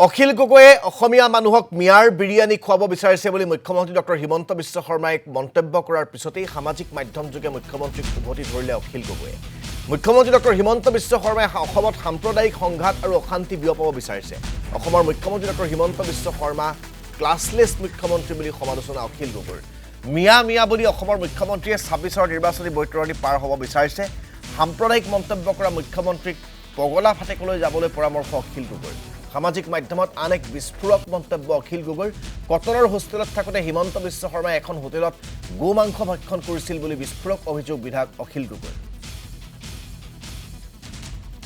অখিল গগৈয়ে অসমীয়া মানুহক মিয়াৰ বিৰিয়ানী খুৱাব বিচাৰিছে বুলি মুখ্যমন্ত্ৰী ডক্টৰ হিমন্ত বিশ্ব শৰ্মাই মন্তব্য কৰাৰ পিছতেই সামাজিক মাধ্যমযোগে মুখ্যমন্ত্ৰীক উভতি ধৰিলে অখিল গগৈয়ে। মুখ্যমন্ত্ৰী ডক্টৰ হিমন্ত বিশ্ব শৰ্মাই অসমত সাম্প্ৰদায়িক সংঘাত আৰু অশান্তি বিয়পাব বিচাৰিছে। অসমৰ মুখ্যমন্ত্ৰী ডক্টৰ হিমন্ত বিশ্ব শৰ্মা ক্লাছলেছ মুখ্যমন্ত্ৰী বুলি সমালোচনা অখিল গগৈৰ। মিয়া মিয়া বুলি অসমৰ মুখ্যমন্ত্ৰীয়ে 26ৰ নিৰ্বাচনী বৈতৰণি পাৰ হ'ব বিচাৰিছে। সাম্প্ৰদায়িক মন্তব্য কৰা মুখ্যমন্ত্ৰীক পগলা ফাটেকলৈ যাবলৈ পৰামৰ্শ অখিল গগৈৰ। সামাজিক মাধ্যমত আন এক বিস্ফোৰক মন্তব্য অখিল গগৈৰ। কটনৰ হোষ্টেলত থাকোঁতে হিমন্ত বিশ্ব শৰ্মাই এখন হোটেলত গো মাংস ভক্ষণ কৰিছিল বুলি বিস্ফোৰক অভিযোগ বিধায়ক অখিল গগৈৰ।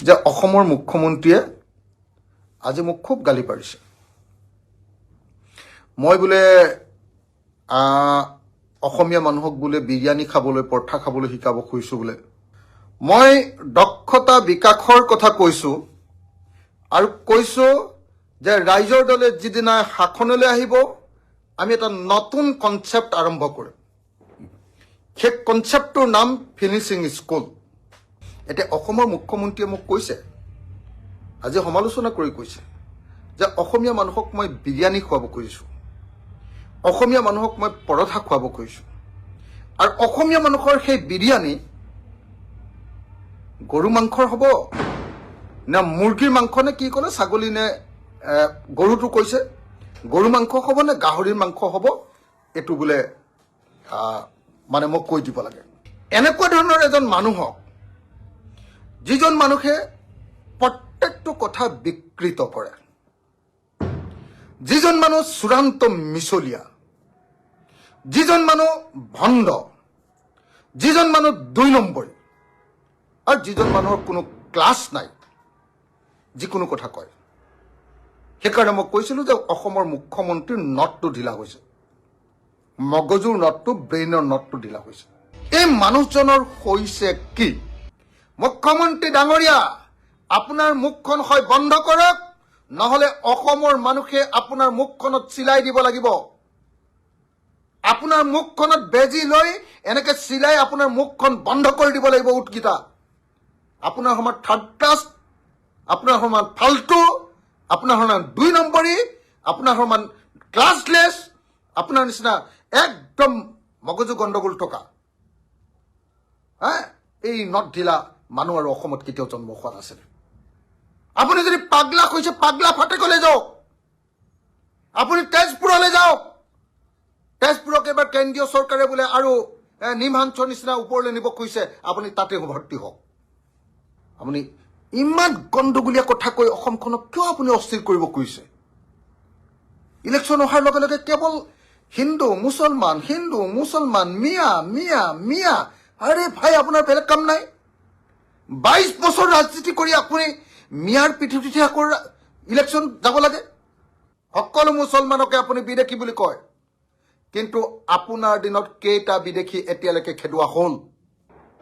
যে অসমৰ মুখ্যমন্ত্ৰীয়ে আজি মোক খুব গালি পাৰিছে। মই বোলে অসমীয়া মানুহক বোলে বিৰিয়ানী খাবলৈ পৰঠা খাবলৈ শিকাব খুজিছোঁ বোলে। মই দক্ষতা বিকাশৰ কথা কৈছোঁ আৰু কৈছোঁ যে ৰাইজৰ দলে যিদিনা শাসনলৈ আহিব আমি এটা নতুন কনচেপ্ট আৰম্ভ কৰিম। সেই কনচেপ্টটোৰ নাম ফিনিচিং স্কুল। এতিয়া অসমৰ মুখ্যমন্ত্ৰীয়ে মোক কৈছে, আজি সমালোচনা কৰি কৈছে যে অসমীয়া মানুহক মই বিৰিয়ানী খুৱাব খুজিছোঁ, অসমীয়া মানুহক মই পৰঠা খুৱাব খুজিছোঁ। আৰু অসমীয়া মানুহৰ সেই বিৰিয়ানী গৰু মাংসৰ হ'ব নে মুৰ্গীৰ মাংস নে কি ক'লে, ছাগলী নে গৰুটো কৈছে, গৰু মাংস হ'ব নে গাহৰিৰ মাংস হ'ব, এইটো বোলে মানে মোক কৈ দিব লাগে। এনেকুৱা ধৰণৰ এজন মানুহক, যিজন মানুহে প্ৰত্যেকটো কথা বিকৃত কৰে, যিজন মানুহ চূড়ান্ত মিছলীয়া, যিজন মানুহ ভণ্ড, যিজন মানুহ 2 নম্বৰী আৰু যিজন মানুহৰ কোনো ক্লাছ নাই, যিকোনো কথা কয়। সেইকাৰণে মই কৈছিলোঁ যে অসমৰ মুখ্যমন্ত্ৰীৰ নটটো ঢিলা হৈছে, মগজুৰ নটটো, ব্ৰেইনৰ নটটো ঢিলা হৈছে। এই মানুহজনৰ হৈছে কি? মুখ্যমন্ত্ৰী ডাঙৰীয়া, আপোনাৰ মুখখন হয় বন্ধ কৰক, নহ'লে অসমৰ মানুহে আপোনাৰ মুখখনত চিলাই দিব লাগিব। আপোনাৰ মুখখনত বেজি লৈ এনেকে চিলাই আপোনাৰ মুখখন বন্ধ কৰি দিব লাগিব উটকেইটা। আপোনাৰ সমান থাৰ্ড ক্লাছ, আপোনাৰ সমান ফাল্টু, আপোনাৰ সমান 2 নম্বৰী, আপোনাৰ সমান ক্লাছলেছ, আপোনাৰ নিচিনা একদম মগজু গণ্ডগোল থকা এই নট ঢিলা মানুহ আৰু অসমত কেতিয়াও জন্ম হোৱা নাছিল। আপুনি যদি পাগলা কৈছে, পাগলা ফাটেকলৈ যাওক, আপুনি তেজপুৰলৈ যাওক। তেজপুৰক এবাৰ কেন্দ্ৰীয় চৰকাৰে বোলে আৰু নিমহাঞ্চৰ নিচিনা ওপৰলৈ নিব খুজিছে, আপুনি তাতে ভৰ্তি হওক। আপুনি ইমান গণ্ডগোলীয়া কথা কৈ অসমখনক কিয় আপুনি অস্থিৰ কৰিব খুজিছে? ইলেকশ্যন অহাৰ লগে লগে কেৱল হিন্দু মুছলমান মিয়া মিয়া মিয়া। আৰে ভাই, আপোনাৰ বেলেগ কাম নাই? 22 বছৰ ৰাজনীতি কৰি আপুনি মিয়াৰ পিঠিত আকৌ ইলেকশ্যন যাব লাগে? সকলো মুছলমানকে আপুনি বিদেশী বুলি কয়, কিন্তু আপোনাৰ দিনত কেইটা বিদেশী এতিয়ালৈকে খেদোৱা হ'ল?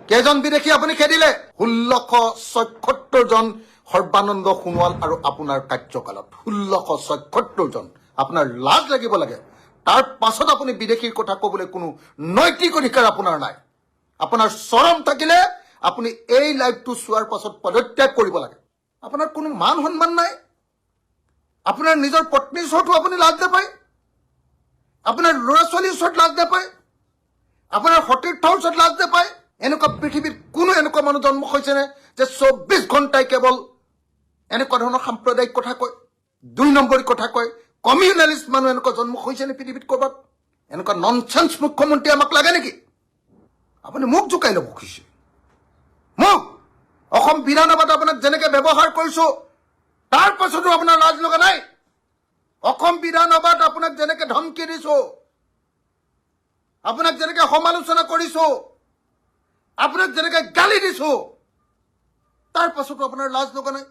কেইজন বিদেশী আপুনি খেদিলে? 1676 জন সৰ্বানন্দ সোণোৱাল আৰু আপোনাৰ কাৰ্যকালত 1676 জন। আপোনাৰ লাজ লাগিব লাগে। তাৰ পাছত আপুনি বিদেশীৰ কথা ক'বলৈ কোনো নৈতিক অধিকাৰ আপোনাৰ নাই। আপোনাৰ চৰম থাকিলে আপুনি এই লাইভটো চোৱাৰ পাছত পদত্যাগ কৰিব লাগে। আপোনাৰ কোনো মান সন্মান নাই। আপোনাৰ নিজৰ পত্নীৰ ওচৰতো আপুনি লাজ নাপায়, আপোনাৰ ল'ৰা ছোৱালীৰ ওচৰত লাজ নাপায়, আপোনাৰ সতীৰ্থৰ ওচৰত লাজ নাপায়। এনেকুৱা পৃথিৱীত কোনো এনেকুৱা মানুহ জন্ম হৈছেনে যে 24 ঘণ্টাই কেৱল এনেকুৱা ধৰণৰ সাম্প্ৰদায়িক কথা কয়, 2 নম্বৰী কথা কয়? কমিউনেলিষ্ট মানুহ এনেকুৱা জন্ম হৈছেনে পৃথিৱীত ক'ৰবাত? এনেকুৱা ননচেন্স মুখ্যমন্ত্ৰী আমাক লাগে নেকি? আপুনি মোক জোকাই ল'ব খুজিছে। মোক অসম বিধানসভাত আপোনাক যেনেকে ব্যৱহাৰ কৰিছো, তাৰ পাছতো আপোনাৰ লাজ লগা নাই? অসম বিধানসভাত আপোনাক যেনেকে ধমকি দিছো, আপোনাক যেনেকে সমালোচনা কৰিছো, আপোনাক যেনেকে গালি দিছো, তাৰ পাছতো আপোনাৰ লাজ লগা নাই?